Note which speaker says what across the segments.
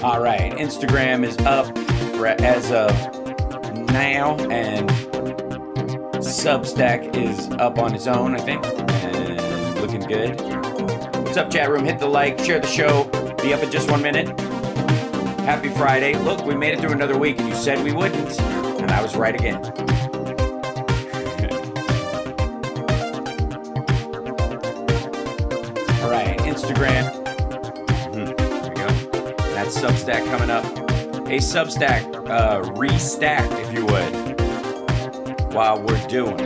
Speaker 1: All right, Instagram is up as of now, and Substack is up on its own, I think, and looking good. What's up, chat room? Hit the like, share the show. Be up in just 1 minute. Happy Friday. Look, we made it through another week, and you said we wouldn't, and I was right again. All right, Instagram. There we go. That's Substack coming up. Hey, Substack, restack, if you would, while we're doing.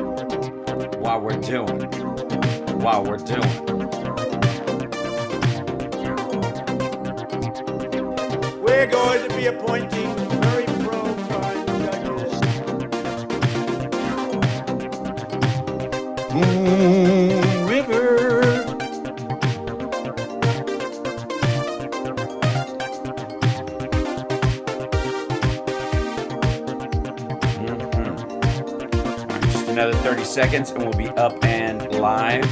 Speaker 2: We're going to be appointing very pro-crime judges. Moon River.
Speaker 1: Just another 30 seconds and we'll be up and live.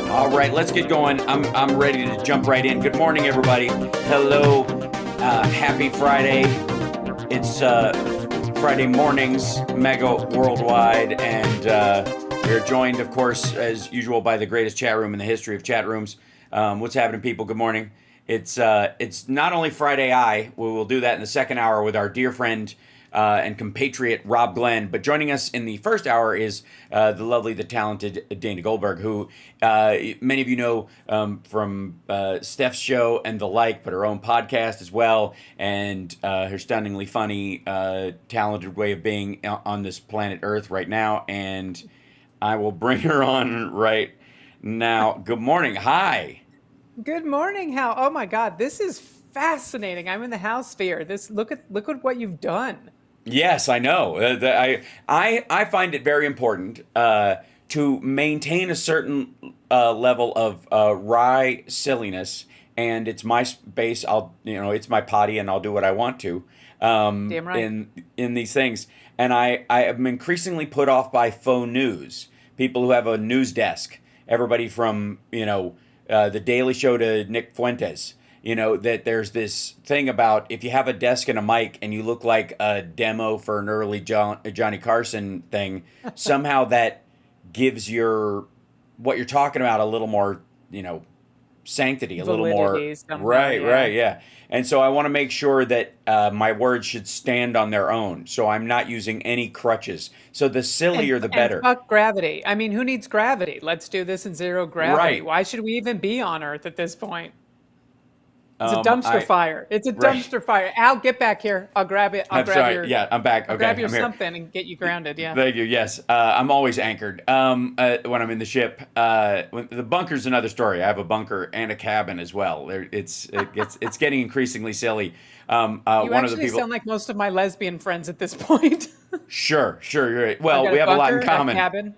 Speaker 1: All right, let's get going. I'm ready to jump right in. Good morning, everybody. Hello. Happy Friday. It's Friday mornings, Mega Worldwide, and we're joined, of course, as usual, by the greatest chat room in the history of chat rooms. What's happening, people? Good morning. It's not only Friday we will do that in the second hour with our dear friend and compatriot Rob Glenn, but joining us in the first hour is the lovely, the talented Dana Goldberg, who many of you know from Steph's show and the like, but her own podcast as well, and her stunningly funny, talented way of being on this planet Earth right now. And I will bring her on right now. Good morning. Hi.
Speaker 3: Good morning, Hal. Oh my God, this is fascinating. I'm in the HAL sphere. Look at what you've done.
Speaker 1: Yes, I know. I find it very important to maintain a certain level of wry silliness, and it's my space. It's my potty, and I'll do what I want to.
Speaker 3: Damn right.
Speaker 1: In these things, and I am increasingly put off by faux news. People who have a news desk. Everybody from the Daily Show to Nick Fuentes. That there's this thing about if you have a desk and a mic and you look like a demo for an early Johnny Carson thing, somehow that gives what you're talking about a little more, sanctity, a little more. Right, yeah. And so I want to make sure that my words should stand on their own. So I'm not using any crutches. So the sillier, the better.
Speaker 3: And fuck gravity. I mean, who needs gravity? Let's do this in zero gravity.
Speaker 1: Right.
Speaker 3: Why should we even be on Earth at this point? It's a dumpster fire. It's a dumpster fire. Al, get back here. I'll grab it.
Speaker 1: I'm sorry. Yeah, I'm back.
Speaker 3: I'll
Speaker 1: okay,
Speaker 3: grab your
Speaker 1: I'm here.
Speaker 3: something and get you grounded. Yeah.
Speaker 1: Thank you. Yes, I'm always anchored when I'm in the ship. The bunker's another story. I have a bunker and a cabin as well. It's getting increasingly silly.
Speaker 3: You
Speaker 1: one
Speaker 3: actually
Speaker 1: of the people
Speaker 3: sound like most of my lesbian friends at this point.
Speaker 1: Sure. You're right. Well,
Speaker 3: I've got
Speaker 1: we have a lot in
Speaker 3: bunker,
Speaker 1: common.
Speaker 3: A cabin.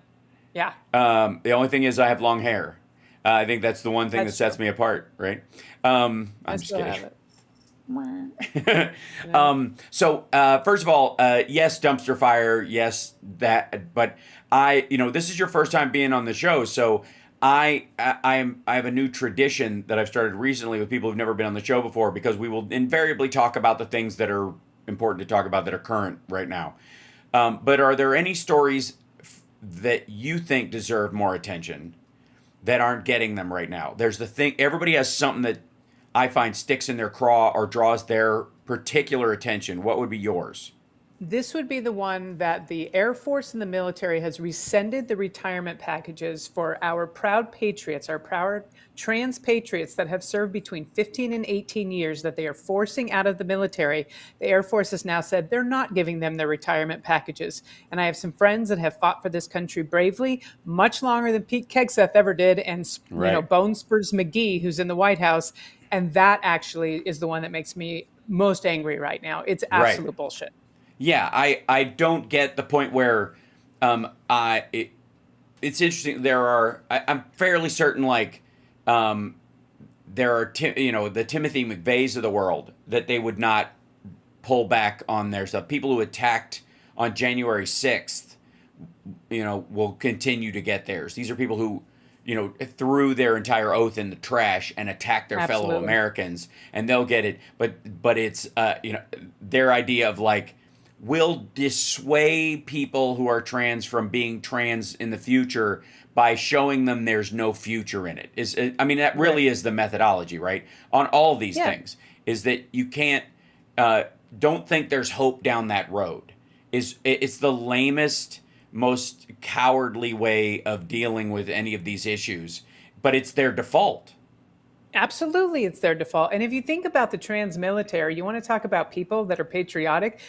Speaker 3: Yeah.
Speaker 1: The only thing is I have long hair. I think that's the one thing that sets me apart. Right. I'm just
Speaker 3: still
Speaker 1: kidding.
Speaker 3: have it.
Speaker 1: So first of all, yes, dumpster fire, yes, that, but this is your first time being on the show, so I have a new tradition that I've started recently with people who've never been on the show before, because we will invariably talk about the things that are important to talk about that are current right now. But are there any stories that you think deserve more attention that aren't getting them right now? There's the thing, everybody has something that I find sticks in their craw or draws their particular attention. What would be yours?
Speaker 3: This would be the one that the Air Force and the military has rescinded the retirement packages for our proud patriots, our proud trans patriots that have served between 15 and 18 years that they are forcing out of the military. The Air Force has now said they're not giving them their retirement packages. And I have some friends that have fought for this country bravely, much longer than Pete Hegseth ever did, and Bone Spurs McGee, who's in the White House. And that actually is the one that makes me most angry right now. It's absolute bullshit.
Speaker 1: Yeah, I don't get the point where it's interesting. I'm fairly certain, like, there are the Timothy McVeighs of the world that they would not pull back on their stuff. People who attacked on January 6th, will continue to get theirs. These are people who, threw their entire oath in the trash and attacked their fellow Americans, and they'll get it. But it's their idea of, like, will dissuade people who are trans from being trans in the future by showing them there's no future in it. That really is the methodology, right? On all these things, is that you can't, don't think there's hope down that road. It's the lamest, most cowardly way of dealing with any of these issues, but it's their default.
Speaker 3: Absolutely, it's their default. And if you think about the trans military, you want to talk about people that are patriotic.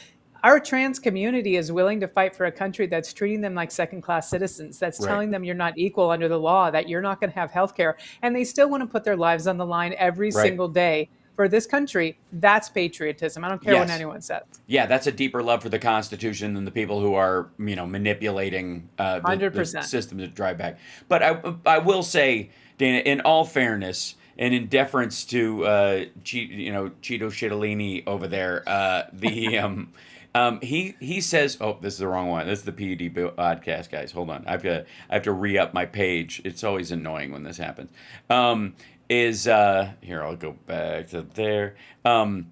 Speaker 3: Our trans community is willing to fight for a country that's treating them like second-class citizens, that's telling them you're not equal under the law, that you're not going to have health care, and they still want to put their lives on the line every single day for this country. That's patriotism. I don't care what anyone says. Yeah,
Speaker 1: that's a deeper love for the Constitution than the people who are, manipulating the system to drive back. But I will say, Dana, in all fairness, and in deference to Cheeto Cittadini over there, he says, oh, this is the wrong one. This is the PED podcast, guys. Hold on. I have to re-up my page. It's always annoying when this happens. Here, I'll go back to there. Trump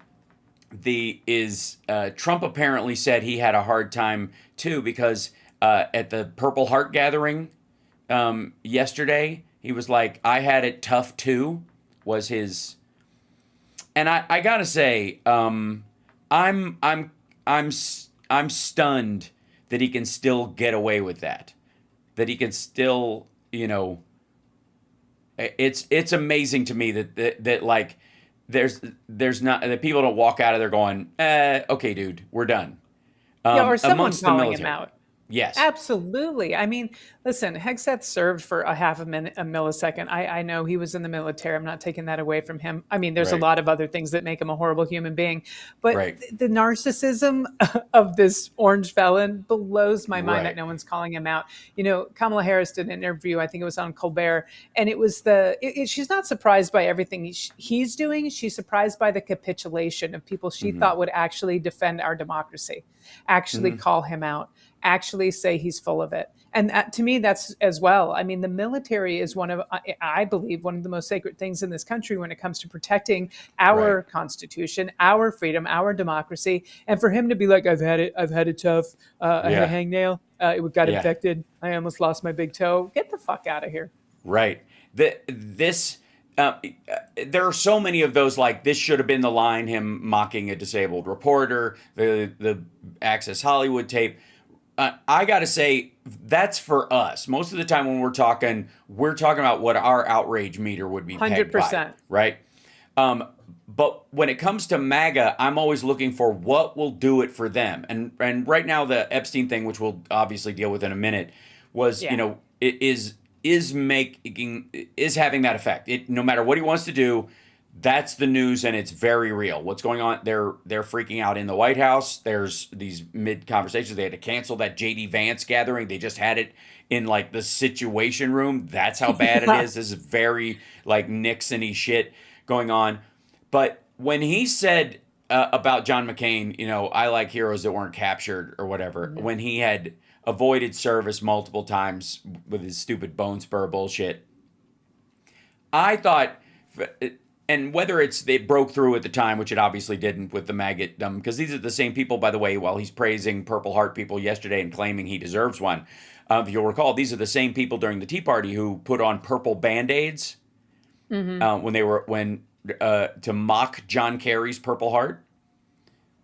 Speaker 1: apparently said he had a hard time too, because at the Purple Heart gathering yesterday, he was like, I had it tough too, was his. And I gotta say, I'm stunned that he can still get away with that. That he can still, it's amazing to me that like there's not, that people don't walk out of there going, okay, dude, we're done.
Speaker 3: Or someone calling him out.
Speaker 1: Yes.
Speaker 3: Absolutely. I mean, listen, Hegseth served for a millisecond. I know he was in the military. I'm not taking that away from him. I mean, there's a lot of other things that make him a horrible human being. But the narcissism of this orange felon blows my mind that no one's calling him out. Kamala Harris did an interview, I think it was on Colbert, and it was she's not surprised by everything he's doing. She's surprised by the capitulation of people she thought would actually defend our democracy, actually call him out, actually say he's full of it. And to me, that's as well. I mean, the military is I believe, one of the most sacred things in this country when it comes to protecting our Constitution, our freedom, our democracy. And for him to be like, I've had it tough. I had a hangnail. It got infected. I almost lost my big toe. Get the fuck out of here.
Speaker 1: Right. There are so many of those, like, this should have been the line, him mocking a disabled reporter, the Access Hollywood tape. I got to say, that's for us. Most of the time when we're talking about what our outrage meter would be pegged
Speaker 3: 100%.
Speaker 1: by, right? But when it comes to MAGA, I'm always looking for what will do it for them. And right now, the Epstein thing, which we'll obviously deal with in a minute, was, it is having that effect. No matter what he wants to do, that's the news, and it's very real. What's going on? They're freaking out in the White House. There's these mid conversations. They had to cancel that JD Vance gathering. They just had it in, like, the Situation Room. That's how bad it is. This is very, like, Nixon-y shit going on. But when he said about John McCain, I like heroes that weren't captured or whatever, when he had avoided service multiple times with his stupid bone spur bullshit, I thought. And whether it broke through at the time, which it obviously didn't with the MAGA, because these are the same people, by the way, while he's praising Purple Heart people yesterday and claiming he deserves one. If you'll recall, these are the same people during the Tea Party who put on purple Band-Aids to mock John Kerry's Purple Heart.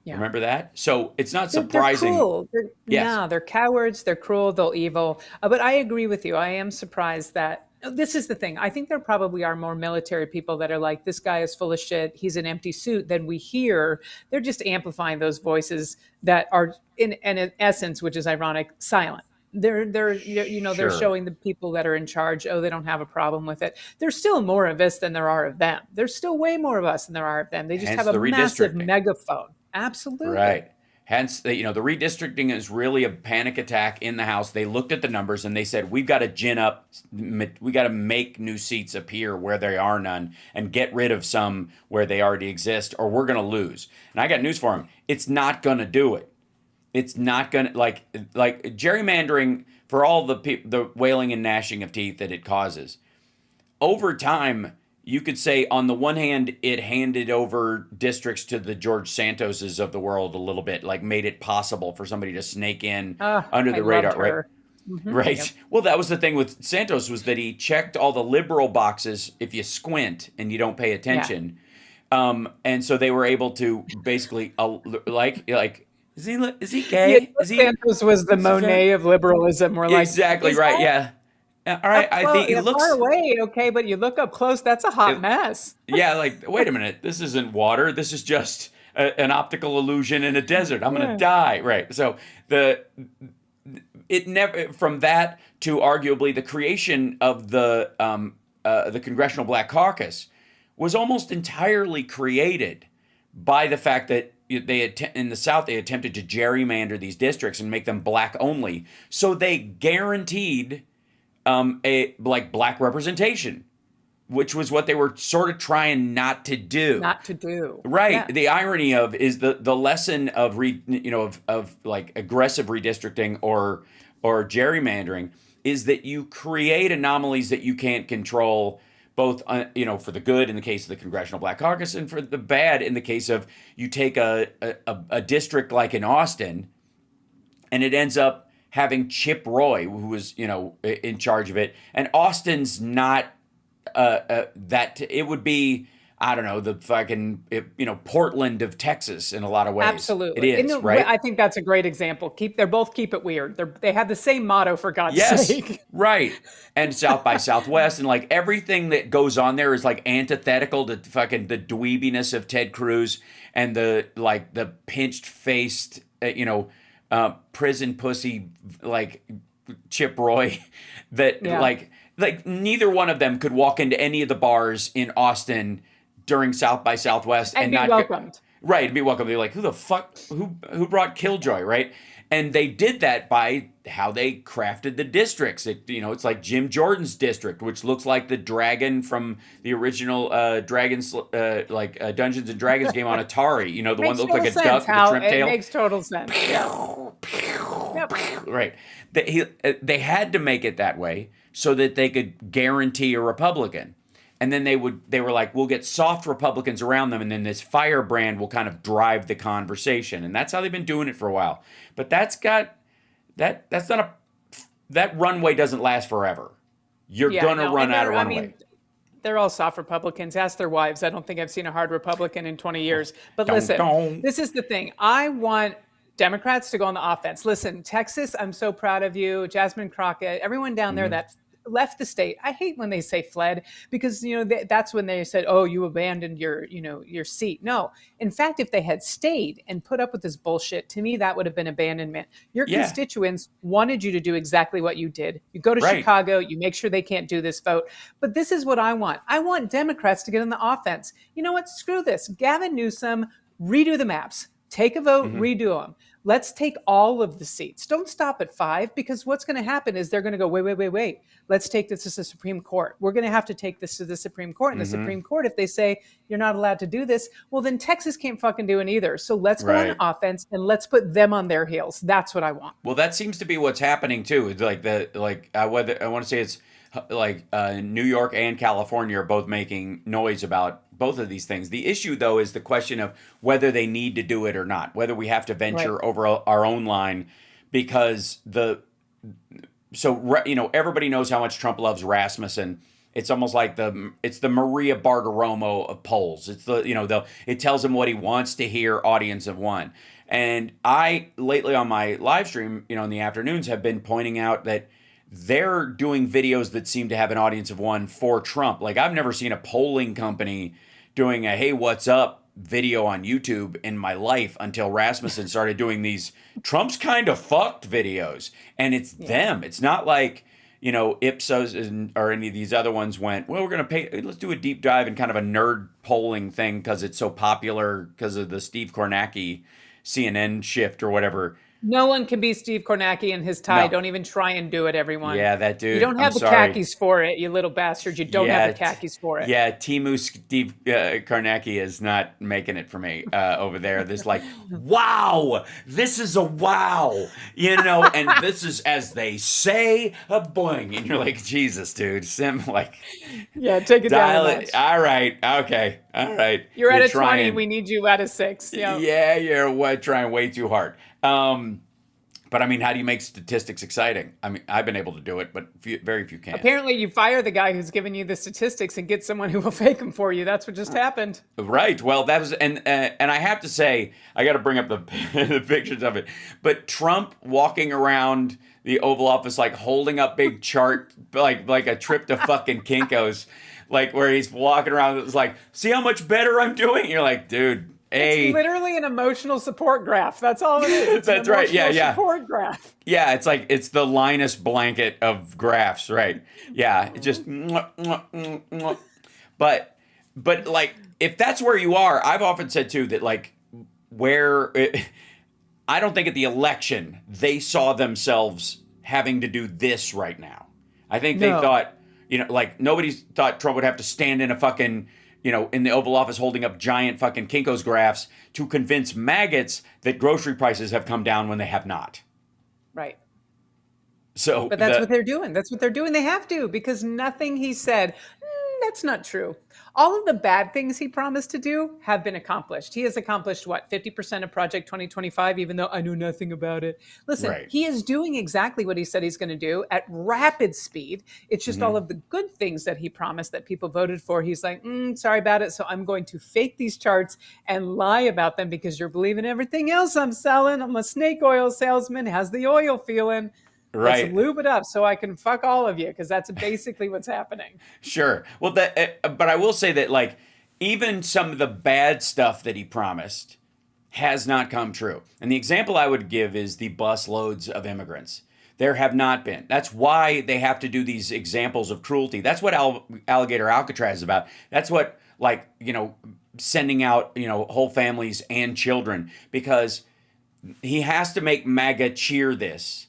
Speaker 3: Yeah.
Speaker 1: Remember that? So it's not
Speaker 3: They're
Speaker 1: surprising.
Speaker 3: cruel.
Speaker 1: Yes.
Speaker 3: No, they're cowards. They're cruel. They're evil. But I agree with you. I am surprised that this is the thing. I think there probably are more military people that are like, this guy is full of shit. He's an empty suit than we hear. They're just amplifying those voices that are in essence, which is ironic, silent. They're
Speaker 1: Sure.
Speaker 3: showing the people that are in charge, oh, they don't have a problem with it. There's still more of us than there are of them. There's still way more of us than there are of them. They just
Speaker 1: Hence
Speaker 3: have a
Speaker 1: the
Speaker 3: massive
Speaker 1: redistricting.
Speaker 3: megaphone. Absolutely.
Speaker 1: Right. Hence, the redistricting is really a panic attack in the House. They looked at the numbers and they said, we've got to gin up, we got to make new seats appear where there are none and get rid of some where they already exist, or we're going to lose. And I got news for them. It's not going to do it. It's not going to, like gerrymandering, for all the wailing and gnashing of teeth that it causes. Over time, you could say, on the one hand, it handed over districts to the George Santoses of the world a little bit, like made it possible for somebody to snake in under the radar, right? Right.
Speaker 3: Yep.
Speaker 1: Well, that was the thing with Santos, was that he checked all the liberal boxes if you squint and you don't pay attention. And so they were able to basically, is he gay? Is he?
Speaker 3: Santos was the Monet of liberalism. We're like,
Speaker 1: Exactly right. Yeah. All right. I think he looks
Speaker 3: far away, okay, but you look up close. That's a hot mess.
Speaker 1: Yeah, like, wait a minute, this isn't water. This is just an optical illusion in a desert. I'm going to die. Right. So it never, from that to arguably the creation of the Congressional Black Caucus was almost entirely created by the fact that in the South, they attempted to gerrymander these districts and make them black only. So they guaranteed black representation, which was what they were sort of trying not to do.
Speaker 3: Not to do.
Speaker 1: Right.
Speaker 3: Yeah.
Speaker 1: The irony of is the lesson of aggressive redistricting or gerrymandering is that you create anomalies that you can't control, both for the good in the case of the Congressional Black Caucus and for the bad in the case of you take a district like in Austin, and it ends up having Chip Roy, who was in charge of it, and Austin's not that. It would be, I don't know, the fucking Portland of Texas in a lot of ways.
Speaker 3: Absolutely,
Speaker 1: it is, right?
Speaker 3: I think that's a great example. They both keep it weird. They have the same motto, for God's sake.
Speaker 1: Right. And South by Southwest, and like everything that goes on there is like antithetical to fucking the dweebiness of Ted Cruz and the pinched faced prison pussy like Chip Roy that like neither one of them could walk into any of the bars in Austin during South by Southwest and
Speaker 3: be
Speaker 1: not
Speaker 3: welcomed.
Speaker 1: Right, be welcome. They're like, who the fuck, who brought Killjoy, right? And they did that by how they crafted the districts. It's like Jim Jordan's district, which looks like the dragon from the original Dungeons and Dragons game on Atari. The one that looked like a duck with a shrimp tail.
Speaker 3: It makes total sense.
Speaker 1: Yep. Right. They had to make it that way so that they could guarantee a Republican. And then they were like, we'll get soft Republicans around them, and then this firebrand will kind of drive the conversation. And that's how they've been doing it for a while. But that runway doesn't last forever. You're gonna run out of runway.
Speaker 3: They're all soft Republicans. Ask their wives. I don't think I've seen a hard Republican in 20 years. But listen, this is the thing. I want Democrats to go on the offense. Listen, Texas, I'm so proud of you. Jasmine Crockett, everyone down there that left the state. I hate when they say fled, because that's when they said, oh, you abandoned your seat. No, in fact, if they had stayed and put up with this bullshit, to me that would have been abandonment. Your constituents wanted you to do exactly what you did. You go to Chicago, you make sure they can't do this vote. But this is what I want. I want Democrats to get on the offense. You know what? Screw this. Gavin Newsom, redo the maps. Take a vote, redo them. Let's take all of the seats. Don't stop at 5, because what's going to happen is they're going to go, wait. Let's take this to the Supreme Court. We're going to have to take this to the Supreme Court. And the Supreme Court, if they say you're not allowed to do this, well, then Texas can't fucking do it either. So let's go on offense and let's put them on their heels. That's what I want.
Speaker 1: Well, that seems to be what's happening too. Whether I want to say it's New York and California are both making noise about both of these things. The issue, though, is the question of whether they need to do it or not, whether we have to venture over our own line, because everybody knows how much Trump loves Rasmussen, It's almost like it's the Maria Bartiromo of polls. It's it tells him what he wants to hear, audience of one. And I lately on my live stream, in the afternoons have been pointing out that they're doing videos that seem to have an audience of one for Trump. Like I've never seen a polling company doing a "Hey, what's up?" video on YouTube in my life until Rasmussen started doing these Trump's kind of fucked videos. And it's them. It's not like Ipsos or any of these other ones went, well, we're going to let's do a deep dive and kind of a nerd polling thing because it's so popular because of the Steve Kornacki CNN shift or whatever.
Speaker 3: No one can be Steve Kornacki and his tie.
Speaker 1: No.
Speaker 3: Don't even try and do it, everyone.
Speaker 1: Yeah, that dude.
Speaker 3: You don't have the khakis for it, you little bastard. You don't have the khakis for it.
Speaker 1: Yeah, Timu Steve Kornacki is not making it for me over there. This wow, this is a wow, and this is, as they say, a boing. And you're like, Jesus, dude.
Speaker 3: Yeah, take it
Speaker 1: dial
Speaker 3: down.
Speaker 1: It. All right, okay, all right.
Speaker 3: You're at a 20. We need you at a 6.
Speaker 1: Yeah, you're trying way too hard. But I mean, how do you make statistics exciting? I mean, I've been able to do it, but very few can.
Speaker 3: Apparently, you fire the guy who's giving you the statistics and get someone who will fake them for you. That's what just happened.
Speaker 1: Right. Well, that was, and I have to say, I got to bring up the pictures of it. But Trump walking around the Oval Office, holding up big chart, like a trip to fucking Kinko's, where he's walking around. It's like, see how much better I'm doing? You're like, dude.
Speaker 3: It's literally an emotional support graph. That's all it is.
Speaker 1: That's right. Yeah.
Speaker 3: Support graph.
Speaker 1: Yeah, it's the Linus blanket of graphs, right? Yeah, it just. But if that's where you are, I've often said too that I don't think at the election they saw themselves having to do this right now. I think they thought, nobody thought Trump would have to stand in a fucking. In the Oval Office holding up giant fucking Kinko's graphs to convince maggots that grocery prices have come down when they have not.
Speaker 3: Right.
Speaker 1: But
Speaker 3: that's what they're doing. That's what they're doing. They have to, because nothing he said, that's not true. All of the bad things he promised to do have been accomplished. He has accomplished, 50% of Project 2025, even though I knew nothing about it. Listen, He is doing exactly what he said he's going to do at rapid speed. It's just all of the good things that he promised that people voted for. He's like, sorry about it. So I'm going to fake these charts and lie about them because you're believing everything else I'm selling. I'm a snake oil salesman. How's the oil feeling?
Speaker 1: Right.
Speaker 3: Let's lube it up so I can fuck all of you, because that's basically what's happening.
Speaker 1: Sure. Well, but I will say that even some of the bad stuff that he promised has not come true. And the example I would give is the bus loads of immigrants. There have not been. That's why they have to do these examples of cruelty. That's what Alligator Alcatraz is about. That's what sending out whole families and children, because he has to make MAGA cheer this.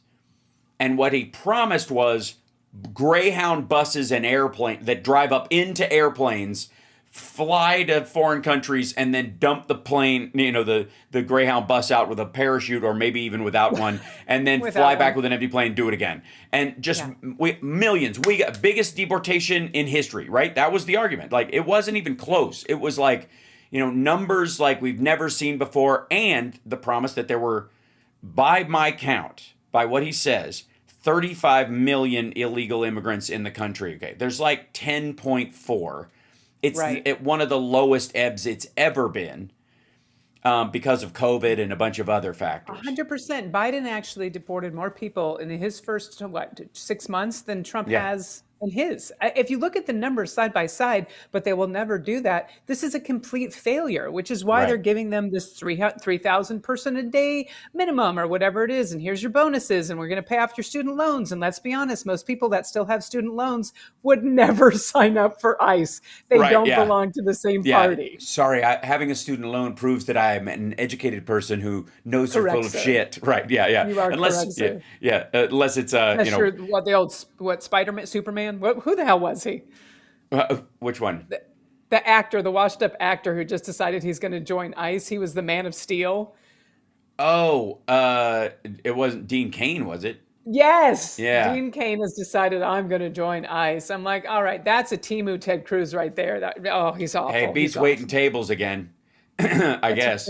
Speaker 1: And what he promised was Greyhound buses and airplanes that drive up into airplanes, fly to foreign countries, and then dump the plane, the Greyhound bus out with a parachute or maybe even without one, and then fly back with an empty plane, do it again. And just millions. We got biggest deportation in history, right? That was the argument. It wasn't even close. It was numbers we've never seen before, and the promise that there were, by my count, by what he says, 35 million illegal immigrants in the country. Okay, there's 10.4. It's one of the lowest ebbs it's ever been because of COVID and a bunch of other factors.
Speaker 3: 100%. Biden actually deported more people in his first 6 months than Trump has in his. If you look at the numbers side by side, but they will never do that. This is a complete failure, which is why they're giving them this 3,000 person a day minimum or whatever it is. And here's your bonuses, and we're going to pay off your student loans. And let's be honest, most people that still have student loans would never sign up for ICE. They don't belong to the same party.
Speaker 1: Sorry, having a student loan proves that I am an educated person who knows they're full of shit. Right? Yeah.
Speaker 3: You are
Speaker 1: unless
Speaker 3: correct,
Speaker 1: unless it's
Speaker 3: the old Spider-Man, Superman. Who the hell was he?
Speaker 1: Which one?
Speaker 3: The actor, the washed-up actor who just decided he's going to join ICE. He was the Man of Steel.
Speaker 1: Oh, it wasn't Dean Cain, was it?
Speaker 3: Yes.
Speaker 1: Yeah.
Speaker 3: Dean Cain has decided I'm going to join ICE. I'm like, all right, that's a Timu Ted Cruz right there. He's awful.
Speaker 1: Hey, beats waiting tables again, I guess.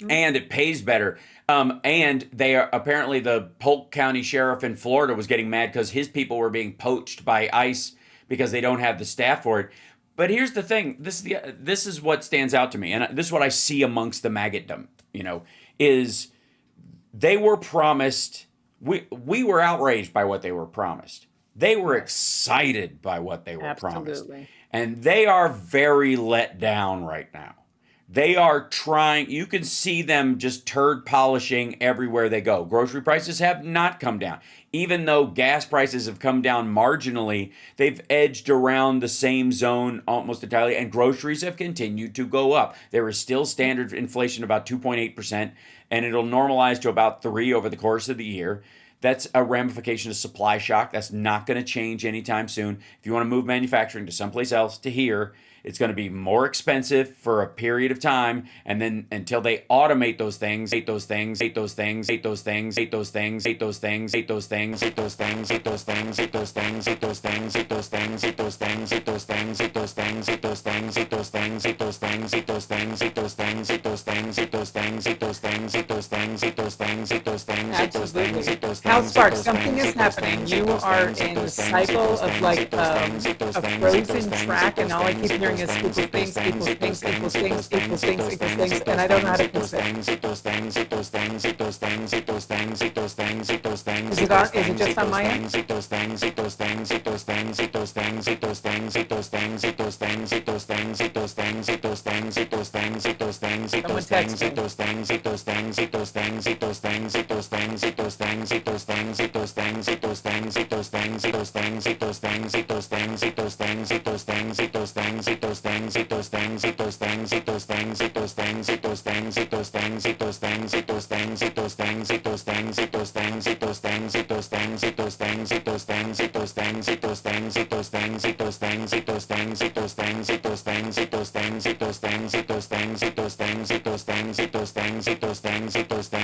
Speaker 1: And it pays better. And they are apparently the Polk County sheriff in Florida was getting mad because his people were being poached by ICE because they don't have the staff for it. But here's the thing: this is what stands out to me, and this is what I see amongst the magotdom. Is they were promised. We were outraged by what they were promised. They were excited by what they were promised, and they are very let down right now. They are trying, you can see them just turd polishing everywhere they go. Grocery prices have not come down. Even though gas prices have come down marginally, they've edged around the same zone almost entirely, and groceries have continued to go up. There is still standard inflation about 2.8%, and it'll normalize to about 3% over the course of the year. That's a ramification of supply shock. That's not going to change anytime soon. If you want to move manufacturing to someplace else, to here, it's going to be more expensive for a period of time, and then until they automate those things,
Speaker 3: How Sparks, something is happening. You are in a cycle of like a frozen track, and all I keep hearing is equals things, and I don't know how to fix it. Is it just on my end? Someone text